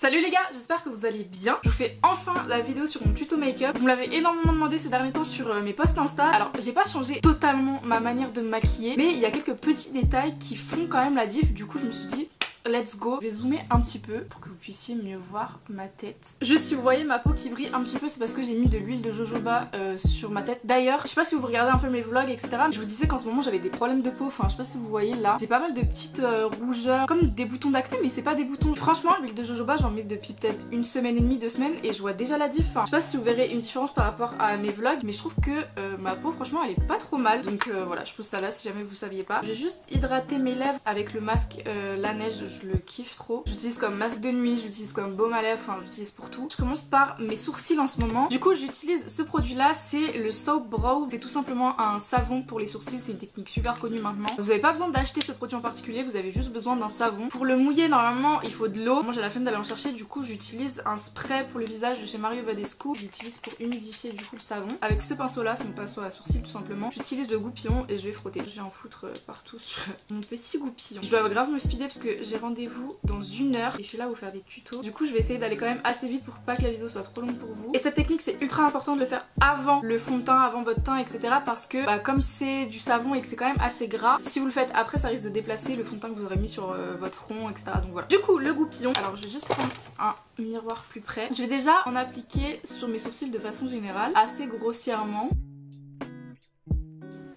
Salut les gars, j'espère que vous allez bien. Je vous fais enfin la vidéo sur mon tuto make-up. Vous me l'avez énormément demandé ces derniers temps sur mes posts Insta. Alors j'ai pas changé totalement ma manière de me maquiller, mais il y a quelques petits détails qui font quand même la diff. Du coup je me suis dit let's go. Je vais zoomer un petit peu pour que vous puissiez mieux voir ma tête. Juste si vous voyez ma peau qui brille un petit peu, c'est parce que j'ai mis de l'huile de jojoba sur ma tête. D'ailleurs, je sais pas si vous regardez un peu mes vlogs etc, mais je vous disais qu'en ce moment j'avais des problèmes de peau. Enfin je sais pas si vous voyez là, j'ai pas mal de petites rougeurs, comme des boutons d'acné, mais c'est pas des boutons. Franchement l'huile de jojoba j'en mets depuis peut-être une semaine et demie, 2 semaines, et je vois déjà la diff. Enfin, je sais pas si vous verrez une différence par rapport à mes vlogs, mais je trouve que ma peau franchement elle est pas trop mal. Donc voilà, je pose ça là si jamais vous saviez pas. Je vais juste hydrater mes lèvres avec le masque La Neige, je le kiffe trop. J'utilise comme masque de nuit, j'utilise comme baume à lèvres, enfin j'utilise pour tout. Je commence par mes sourcils en ce moment. Du coup j'utilise ce produit là, c'est le Soap Brow. C'est tout simplement un savon pour les sourcils, c'est une technique super connue maintenant. Vous n'avez pas besoin d'acheter ce produit en particulier, vous avez juste besoin d'un savon. Pour le mouiller normalement il faut de l'eau. Moi j'ai la flemme d'aller en chercher, du coup j'utilise un spray pour le visage de chez Mario Badescu. J'utilise pour humidifier du coup le savon. Avec ce pinceau là, c'est mon pinceau à sourcils tout simplement. J'utilise le goupillon et je vais frotter. Je vais en foutre partout sur mon petit goupillon. Je dois grave me speeder parce que j'ai rendez-vous dans 1 heure et je suis là à vous faire des tutos. Du coup je vais essayer d'aller quand même assez vite pour pas que la vidéo soit trop longue pour vous. Et cette technique c'est ultra important de le faire avant le fond de teint, avant votre teint etc, parce que comme c'est du savon et que c'est quand même assez gras, si vous le faites après ça risque de déplacer le fond de teint que vous aurez mis sur votre front etc. Donc voilà. Du coup le goupillon, alors je vais juste prendre un miroir plus près. Je vais déjà en appliquer sur mes sourcils de façon générale, assez grossièrement.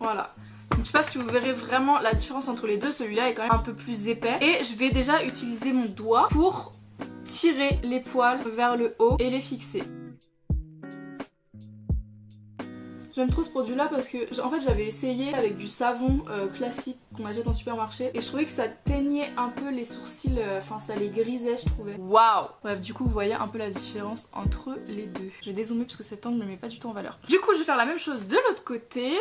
Voilà. Donc, je sais pas si vous verrez vraiment la différence entre les deux, celui-là est quand même un peu plus épais. Et je vais déjà utiliser mon doigt pour tirer les poils vers le haut et les fixer. J'aime trop ce produit là parce que en fait j'avais essayé avec du savon classique qu'on achète en supermarché et je trouvais que ça teignait un peu les sourcils, enfin ça les grisait je trouvais. Waouh. Bref, du coup vous voyez un peu la différence entre les deux. J'ai dézoomé parce que cet angle ne me met pas du tout en valeur. Du coup je vais faire la même chose de l'autre côté.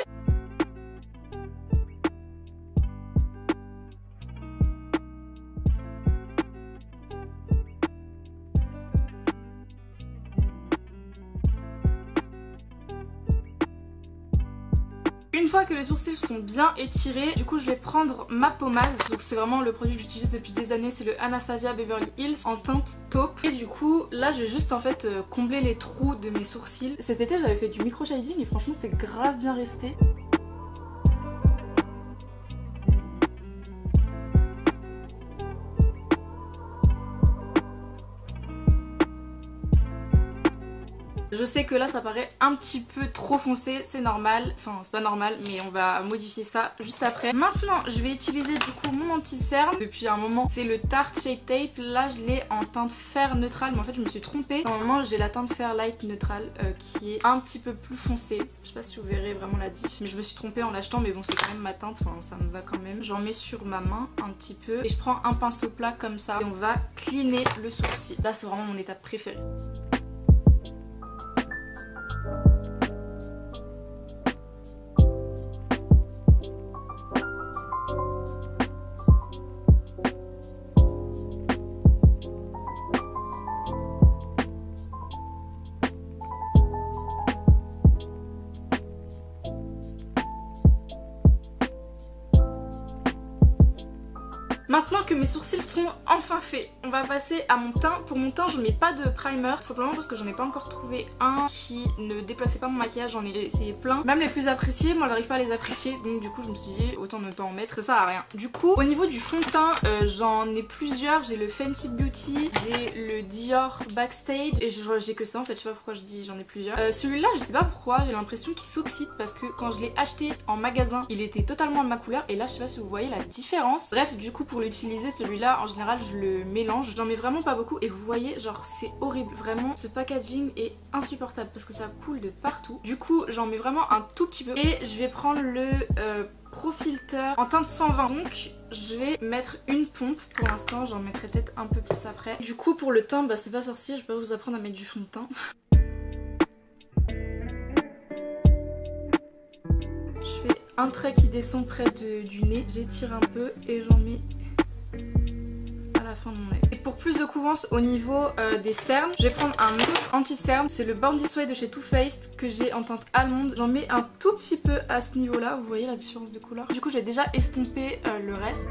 Une fois que les sourcils sont bien étirés, du coup je vais prendre ma pommade. Donc c'est vraiment le produit que j'utilise depuis des années, c'est le Anastasia Beverly Hills en teinte taupe. Et du coup là je vais juste en fait combler les trous de mes sourcils. Cet été j'avais fait du micro shading et franchement c'est grave bien resté. Je sais que là ça paraît un petit peu trop foncé, c'est normal, enfin c'est pas normal mais on va modifier ça juste après. Maintenant je vais utiliser du coup mon anti-cerne. Depuis un moment c'est le Tarte Shape Tape, là je l'ai en teinte fer neutrale mais en fait je me suis trompée. Normalement j'ai la teinte fer light neutrale qui est un petit peu plus foncée. Je sais pas si vous verrez vraiment la diff, mais je me suis trompée en l'achetant mais bon c'est quand même ma teinte, enfin ça me va quand même. J'en mets sur ma main un petit peu et je prends un pinceau plat comme ça et on va cleaner le sourcil. Là c'est vraiment mon étape préférée. Maintenant que mes sourcils sont enfin faits, on va passer à mon teint. Pour mon teint je mets pas de primer, tout simplement parce que j'en ai pas encore trouvé un qui ne déplaçait pas mon maquillage. J'en ai essayé plein, même les plus appréciés, moi j'arrive pas à les apprécier. Donc du coup je me suis dit autant ne pas en mettre, ça sert à rien. Du coup au niveau du fond de teint j'en ai plusieurs. J'ai le Fenty Beauty, j'ai le Dior Backstage et j'ai que ça en fait, je sais pas pourquoi je dis j'en ai plusieurs. Celui-là je sais pas pourquoi, j'ai l'impression qu'il s'oxyde parce que quand je l'ai acheté en magasin il était totalement de ma couleur et là je sais pas si vous voyez la différence. Bref, du coup pour l'utiliser celui-là en général je le mélange, j'en mets vraiment pas beaucoup et vous voyez genre c'est horrible, vraiment ce packaging est insupportable parce que ça coule de partout. Du coup j'en mets vraiment un tout petit peu et je vais prendre le Pro Filter en teinte 120. Donc je vais mettre une pompe pour l'instant, j'en mettrai peut-être un peu plus après. Du coup pour le teint bah c'est pas sorcier, je vais pas vous apprendre à mettre du fond de teint. Je fais un trait qui descend près du nez, j'étire un peu et j'en mets à la fin de mon nez. Et pour plus de couvrance au niveau des cernes, je vais prendre un autre anti-cerne, c'est le Born This Way de chez Too Faced que j'ai en teinte allemande. J'en mets un tout petit peu à ce niveau là, vous voyez la différence de couleur. Du coup je vais déjà estomper le reste.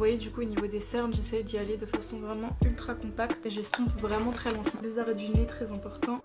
voyez du coup au niveau des cernes, j'essaie d'y aller de façon vraiment ultra compacte et j'estompe vraiment très lentement. Les arrêts du nez très important.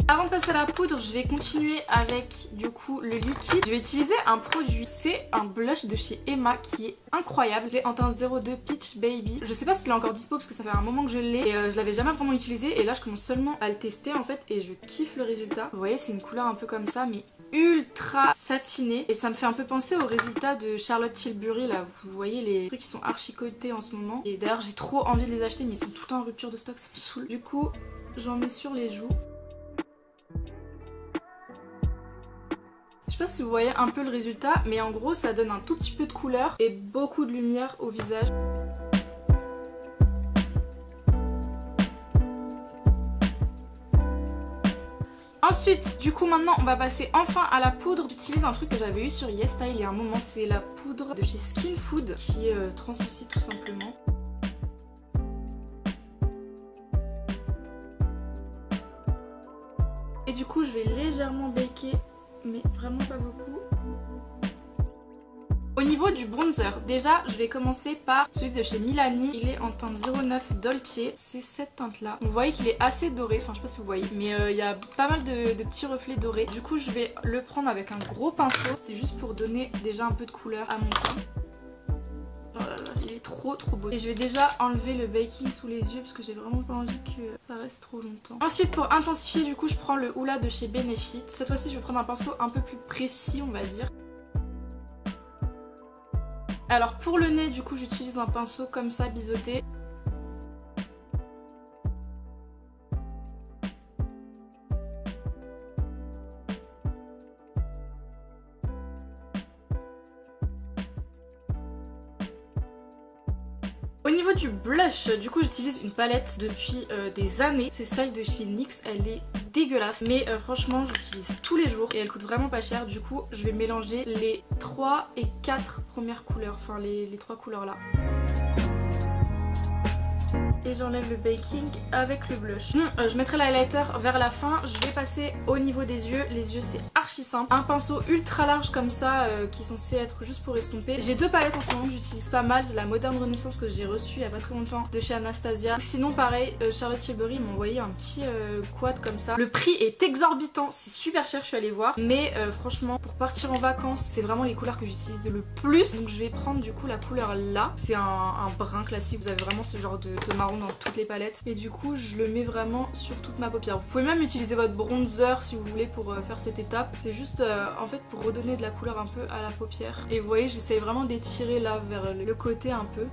Avant de passer à la poudre, je vais continuer avec du coup le liquide. Je vais utiliser un produit, c'est un blush de chez Emma qui est incroyable. Je l'ai en teinte 02 Peach Baby. Je sais pas s'il est encore dispo parce que ça fait un moment que je l'ai et je l'avais jamais vraiment utilisé. Et là je commence seulement à le tester en fait et je kiffe le résultat. Vous voyez, c'est une couleur un peu comme ça mais ultra satinée et ça me fait un peu penser au résultat de Charlotte Tilbury là. Vous voyez les trucs qui sont archi cotés en ce moment. Et d'ailleurs j'ai trop envie de les acheter mais ils sont tout le temps en rupture de stock, ça me saoule. Du coup j'en mets sur les joues. Je sais pas si vous voyez un peu le résultat, mais en gros ça donne un tout petit peu de couleur et beaucoup de lumière au visage. Ensuite, du coup maintenant on va passer enfin à la poudre. J'utilise un truc que j'avais eu sur YesStyle il y a un moment, c'est la poudre de chez Skin Food qui est translucide tout simplement. Et du coup je vais légèrement baker, mais vraiment pas beaucoup. Au niveau du bronzer, déjà je vais commencer par celui de chez Milani. Il est en teinte 09 Dolce, c'est cette teinte là. Vous voyez qu'il est assez doré, enfin je sais pas si vous voyez, mais il y a pas mal de petits reflets dorés. Du coup je vais le prendre avec un gros pinceau, c'est juste pour donner déjà un peu de couleur à mon teint. Oh là là, il est trop beau. Et je vais déjà enlever le baking sous les yeux parce que j'ai vraiment pas envie que ça reste trop longtemps. Ensuite pour intensifier du coup je prends le Hoola de chez Benefit. Cette fois-ci je vais prendre un pinceau un peu plus précis on va dire. Alors pour le nez du coup j'utilise un pinceau comme ça biseauté. Au niveau du blush, du coup j'utilise une palette depuis des années. C'est celle de chez NYX, elle est dégueulasse. Mais franchement j'utilise tous les jours et elle coûte vraiment pas cher. Du coup je vais mélanger les 3 et 4 premières couleurs, enfin les 3 couleurs là. Et j'enlève le baking avec le blush. Je mettrai l'highlighter vers la fin. Je vais passer au niveau des yeux. Les yeux c'est archi simple. Un pinceau ultra large comme ça qui est censé être juste pour estomper. J'ai deux palettes en ce moment que j'utilise pas mal. J'ai la Moderne Renaissance que j'ai reçue il y a pas très longtemps de chez Anastasia. Sinon pareil, Charlotte Tilbury m'a envoyé un petit quad comme ça. Le prix est exorbitant, c'est super cher, je suis allée voir. Mais franchement pour partir en vacances c'est vraiment les couleurs que j'utilise le plus. Donc je vais prendre du coup la couleur là. C'est un brun classique, vous avez vraiment ce genre de marron dans toutes les palettes et du coup je le mets vraiment sur toute ma paupière. Vous pouvez même utiliser votre bronzer si vous voulez pour faire cette étape. C'est juste en fait pour redonner de la couleur un peu à la paupière. Et vous voyez j'essaye vraiment d'étirer là vers le côté un peu.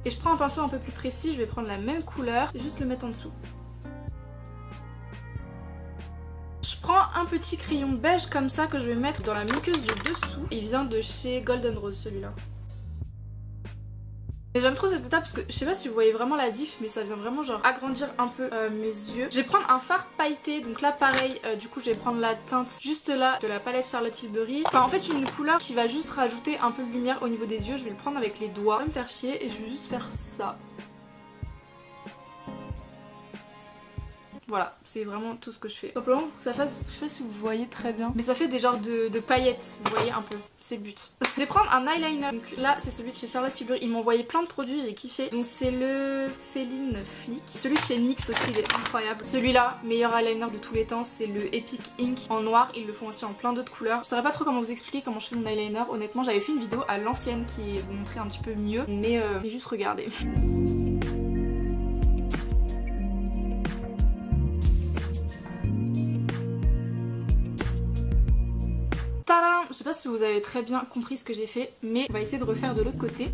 Et je prends un pinceau un peu plus précis, je vais prendre la même couleur et juste le mettre en dessous. Je prends un petit crayon beige comme ça que je vais mettre dans la muqueuse du dessous. Il vient de chez Golden Rose celui-là. Et j'aime trop cette étape parce que je sais pas si vous voyez vraiment la diff mais ça vient vraiment genre agrandir un peu mes yeux. Je vais prendre un fard pailleté, donc là pareil du coup je vais prendre la teinte juste là de la palette Charlotte Tilbury. Enfin en fait une couleur qui va juste rajouter un peu de lumière au niveau des yeux. Je vais le prendre avec les doigts, pas me faire chier et je vais juste faire ça. Voilà, c'est vraiment tout ce que je fais. Simplement pour que ça fasse, je sais pas si vous voyez très bien, mais ça fait des genres de paillettes, vous voyez un peu, c'est le but. Je vais prendre un eyeliner, donc là c'est celui de chez Charlotte Tilbury, ils m'ont envoyé plein de produits, j'ai kiffé. Donc c'est le Féline Flick, celui de chez NYX aussi il est incroyable. Celui-là, meilleur eyeliner de tous les temps, c'est le Epic Ink en noir, ils le font aussi en plein d'autres couleurs. Je saurais pas trop comment vous expliquer comment je fais mon eyeliner, honnêtement j'avais fait une vidéo à l'ancienne qui vous montrait un petit peu mieux, mais juste regardez. Tadam! Je sais pas si vous avez très bien compris ce que j'ai fait, mais on va essayer de refaire de l'autre côté.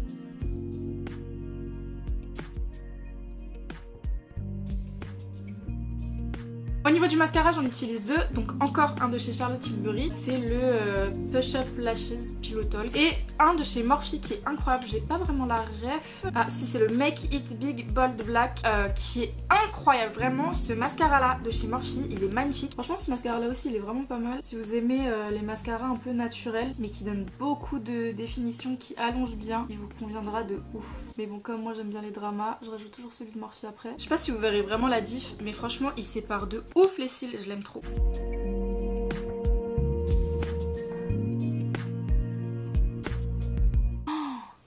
Au niveau du mascara j'en utilise deux, donc encore un de chez Charlotte Tilbury, c'est le Push Up Lashes Pilotol, et un de chez Morphe qui est incroyable, j'ai pas vraiment la ref. Ah si, c'est le Make It Big Bold Black qui est incroyable, vraiment ce mascara là de chez Morphe il est magnifique. Franchement ce mascara là aussi il est vraiment pas mal. Si vous aimez les mascaras un peu naturels mais qui donnent beaucoup de définition, qui allongent bien, il vous conviendra de ouf. Mais bon comme moi j'aime bien les dramas, je rajoute toujours celui de Morphe après. Je sais pas si vous verrez vraiment la diff mais franchement il sépare de ouf les cils, je l'aime trop.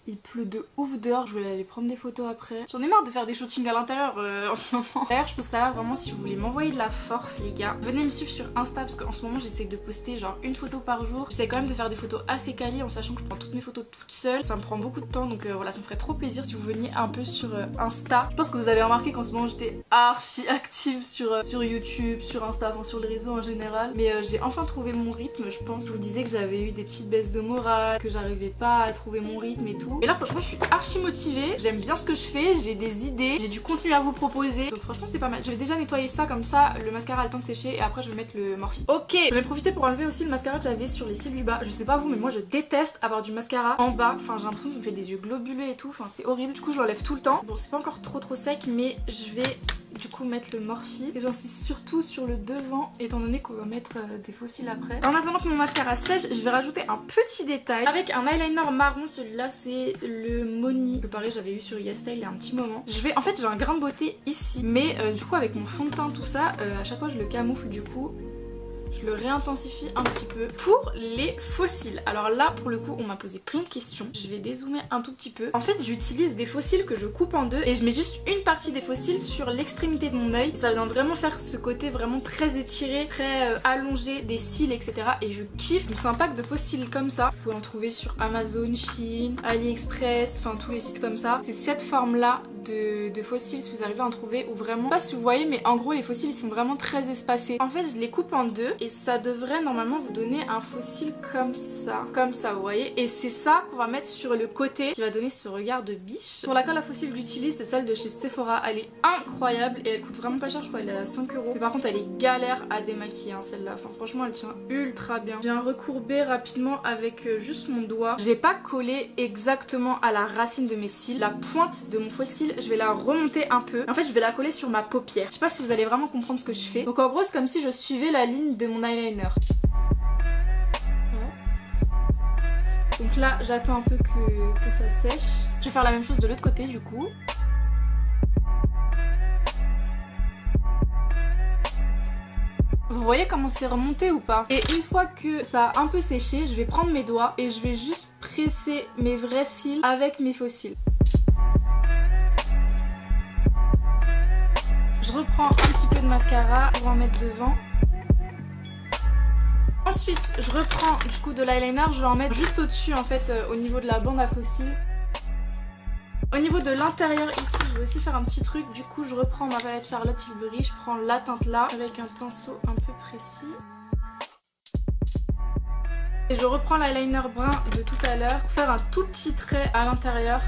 Il pleut de ouf dehors, je vais aller prendre des photos après. J'en ai marre de faire des shootings à l'intérieur en ce moment. D'ailleurs je pose ça là vraiment si vous voulez m'envoyer de la force les gars. Venez me suivre sur Insta parce qu'en ce moment j'essaie de poster genre une photo par jour. J'essaie quand même de faire des photos assez quali en sachant que je prends toutes mes photos toute seule. Ça me prend beaucoup de temps donc voilà, ça me ferait trop plaisir si vous veniez un peu sur Insta. Je pense que vous avez remarqué qu'en ce moment j'étais archi active sur YouTube, sur Insta, enfin sur les réseaux en général. Mais j'ai enfin trouvé mon rythme je pense. Je vous disais que j'avais eu des petites baisses de morale, que j'arrivais pas à trouver mon rythme et tout. Et là franchement je suis archi motivée, j'aime bien ce que je fais, j'ai des idées, j'ai du contenu à vous proposer. Donc franchement c'est pas mal. Je vais déjà nettoyer ça comme ça, le mascara a le temps de sécher et après je vais mettre le Morphe. Ok, je vais profiter pour enlever aussi le mascara que j'avais sur les cils du bas. Je sais pas vous mais moi je déteste avoir du mascara en bas. Enfin j'ai l'impression que ça me fait des yeux globuleux et tout, enfin c'est horrible. Du coup je l'enlève tout le temps. Bon c'est pas encore trop sec mais je vais du coup mettre le Morphe et j'insiste surtout sur le devant étant donné qu'on va mettre des faux cils après. En attendant que mon mascara sèche, je vais rajouter un petit détail avec un eyeliner marron. Celui-là c'est le Moni que pareil j'avais eu sur YesStyle il y a un petit moment. En fait j'ai un grain de beauté ici mais du coup avec mon fond de teint tout ça à chaque fois je le camoufle du coup. Je le réintensifie un petit peu. Pour les faux cils, alors là pour le coup on m'a posé plein de questions. Je vais dézoomer un tout petit peu. En fait j'utilise des faux cils que je coupe en deux et je mets juste une partie des faux cils sur l'extrémité de mon œil. Ça vient vraiment faire ce côté vraiment très étiré, très allongé des cils etc. Et je kiffe. Donc c'est un pack de faux cils comme ça. Vous pouvez en trouver sur Amazon, Shein, AliExpress, enfin tous les sites comme ça. C'est cette forme là de faux cils si vous arrivez à en trouver ou vraiment, je sais pas si vous voyez mais en gros les faux cils ils sont vraiment très espacés. En fait je les coupe en deux et ça devrait normalement vous donner un faux cil comme ça vous voyez, et c'est ça qu'on va mettre sur le côté qui va donner ce regard de biche. Pour la colle à faux cils que j'utilise c'est celle de chez Sephora, elle est incroyable et elle coûte vraiment pas cher, je crois elle est à 5 €. Mais par contre elle est galère à démaquiller hein, celle-là, enfin franchement elle tient ultra bien. Je viens recourber rapidement avec juste mon doigt. Je vais pas coller exactement à la racine de mes cils, la pointe de mon faux cil je vais la remonter un peu. En fait je vais la coller sur ma paupière. Je sais pas si vous allez vraiment comprendre ce que je fais. Donc en gros c'est comme si je suivais la ligne de mon eyeliner. Donc là j'attends un peu que ça sèche. Je vais faire la même chose de l'autre côté du coup. Vous voyez comment c'est remonté ou pas? Et une fois que ça a un peu séché, je vais prendre mes doigts et je vais juste presser mes vrais cils avec mes faux cils. Je reprends un petit peu de mascara pour en mettre devant. Ensuite, je reprends du coup de l'eyeliner, je vais en mettre juste au-dessus en fait au niveau de la bande à faux cils. Au niveau de l'intérieur ici, je vais aussi faire un petit truc. Du coup, je reprends ma palette Charlotte Tilbury, je prends la teinte là avec un pinceau un peu précis. Et je reprends l'eyeliner brun de tout à l'heure pour faire un tout petit trait à l'intérieur.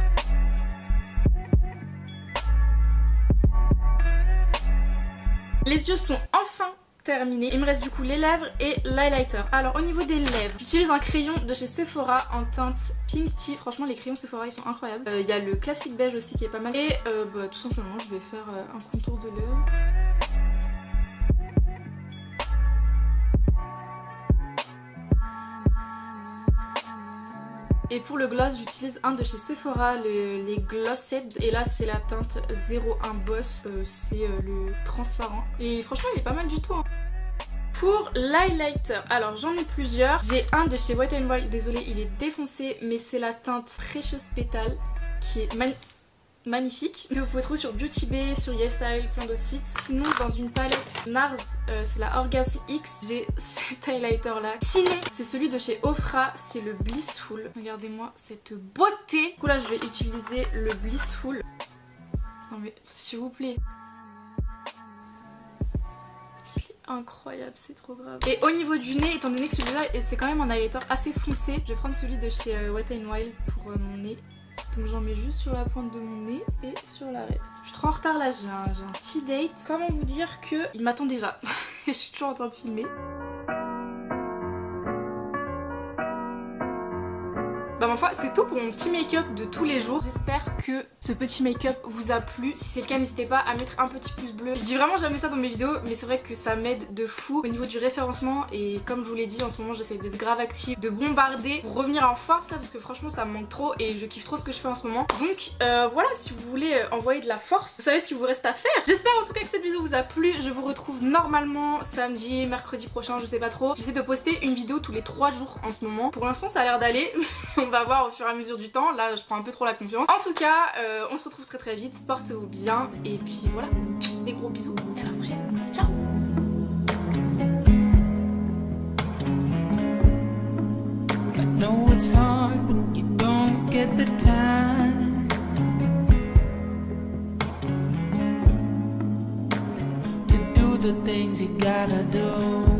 Les yeux sont enfin terminés. Il me reste du coup les lèvres et l'highlighter. Alors au niveau des lèvres, j'utilise un crayon de chez Sephora en teinte Pink Tea. Franchement les crayons Sephora ils sont incroyables. Il y a le classique beige aussi qui est pas mal. Et tout simplement je vais faire un contour de l'œil. Et pour le gloss, j'utilise un de chez Sephora, les Glossed. Et là, c'est la teinte 01 Boss. C'est le transparent. Et franchement, il est pas mal du tout. Hein. Pour l'highlighter, alors j'en ai plusieurs. J'ai un de chez Wet n Wild. Désolée, il est défoncé. Mais c'est la teinte Precious Petal qui est magnifique, que vous pouvez trouver sur Beauty Bay, sur YesStyle, plein d'autres sites. Sinon dans une palette NARS, c'est la Orgasm X, j'ai cet highlighter là. Sinon c'est celui de chez Ofra, c'est le Blissful. Regardez-moi cette beauté. Du coup là je vais utiliser le Blissful. Non mais s'il vous plaît. Incroyable, c'est trop grave. Et au niveau du nez, étant donné que celui-là c'est quand même un highlighter assez foncé, je vais prendre celui de chez Wet n Wild pour mon nez. Donc j'en mets juste sur la pointe de mon nez et sur l'arête. Je suis trop en retard là, j'ai un tea date. Comment vous dire que il m'attend déjà. Je suis toujours en train de filmer. Bah ma foi c'est tout pour mon petit make-up de tous les jours. J'espère que ce petit make-up vous a plu. Si c'est le cas n'hésitez pas à mettre un petit pouce bleu. Je dis vraiment jamais ça dans mes vidéos mais c'est vrai que ça m'aide de fou au niveau du référencement. Et comme je vous l'ai dit en ce moment j'essaie d'être grave active, de bombarder pour revenir en force là, parce que franchement ça me manque trop et je kiffe trop ce que je fais en ce moment. Donc voilà, si vous voulez envoyer de la force, vous savez ce qu'il vous reste à faire. J'espère en tout cas que cette vidéo vous a plu. Je vous retrouve normalement samedi, mercredi prochain, je sais pas trop. J'essaie de poster une vidéo tous les 3 jours en ce moment. Pour l'instant ça a l'air d'aller. On va voir au fur et à mesure du temps. Là je prends un peu trop la confiance. En tout cas on se retrouve très vite. Portez-vous bien et puis voilà. Des gros bisous et à la prochaine. Ciao. No, it's hard when you don't get the time to do the things you gotta do.